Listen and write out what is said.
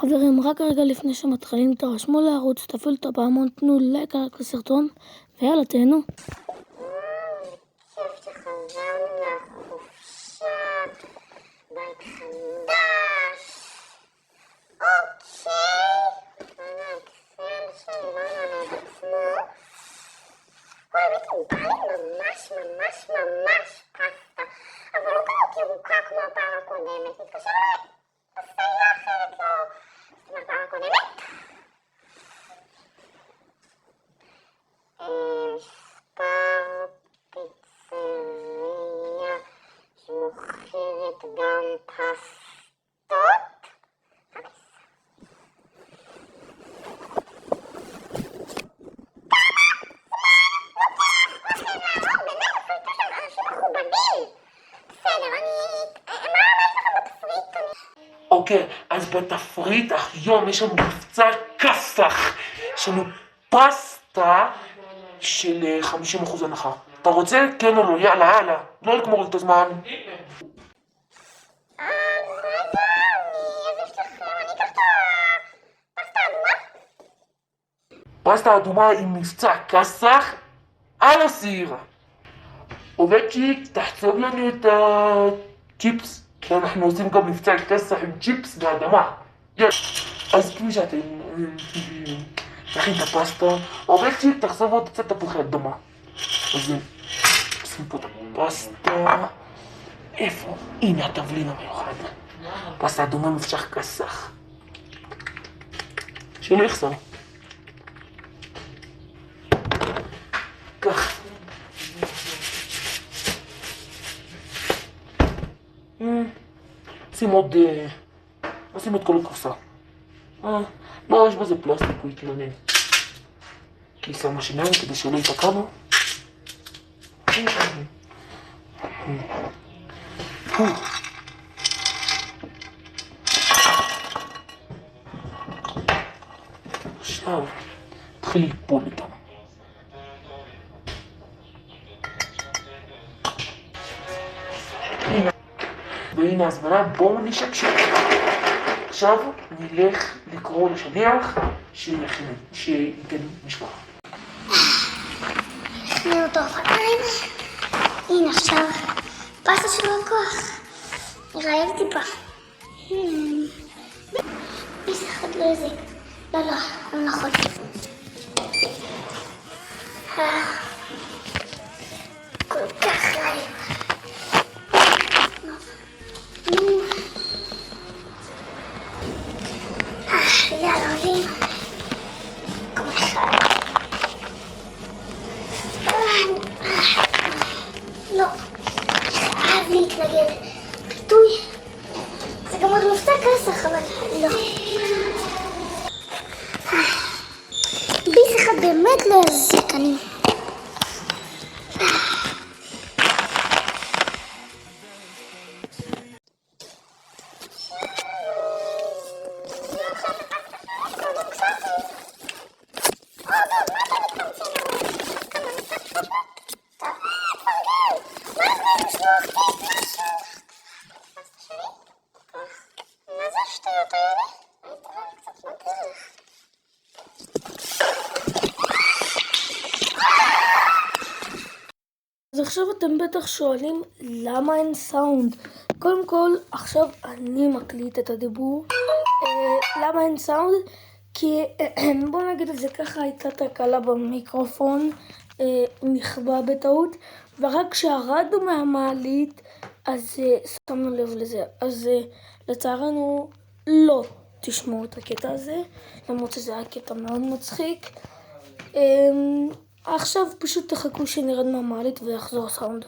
חברים, רק רגע לפני שמתחילים, תרשמו לערוץ, תפעילו את הפעמון, תנו לייק רק לסרטון, ויאללה, תהנו. כיף שחזרנו מהחופשה, בית חדש. אוקיי, האקסל שדיברנו עליו עצמו. האמת הוא בא לי ממש פסטה, אבל לא כזאת ירוקה כמו הפעם הקודמת. מתקשר אליי פסטה אחרת לא כמו הפעם הקודמת. ספר פיצריה שמוכרת גם פסטות. אוקיי, אז בתפריט היום יש לנו מבצע כסח. יש לנו פסטה של 50% הנחה. אתה רוצה? כן או לא? יאללה. לא לגמור לי את הזמן. פסטה אדומה עם מבצע כסח על הסיר. עובדצ'יק, תחצוב לנו את הצ'יפס, כי אנחנו עושים גם מבצע כסח עם צ'יפס באדמה. אז כפי שאתם נכין את הפסטה, עובדצ'יק, תחצוב עוד קצת תפוחי אדמה. אז נשים פה את הפסטה. איפה? הנה התבלין המיוחד. פסטה אדומה מבצע כסח. שלא יחסר. כך. שים את כל הקופסה. לא, יש בזה פלסטיק, הוא יתלונן. כי שמה שיניים כדי שלא יתקענו. עכשיו, תתחיל ליפול איתם. והנה הזמנה, בואו נשקשק. עכשיו נלך לקרוא לשליח שייתן משלוח. שני אותו אופניים. הנה עכשיו פסטה של לקוח. רעב טיפה. ביס אחד לא יזיק. לא נכון. כל כך רעב. יאללה, עולים. כל אחד. לא. חייב להתנגד. פיתוי. זה גם עוד מבצע כסח, אבל לא. ביס אחד באמת לא יזיק, אני. אז עכשיו אתם בטח שואלים למה אין סאונד. קודם כל, עכשיו אני מקליט את הדיבור. למה אין סאונד? כי בוא נגיד את זה ככה, הייתה תקלה במיקרופון, נכבה בטעות, ורק כשהרדנו מהמעלית אז שמנו לב לזה. אז לצערנו לא תשמעו את הקטע הזה, למרות שזה היה קטע מאוד מצחיק. עכשיו פשוט תחכו שנרד מהמעלית ויחזור הסאונד.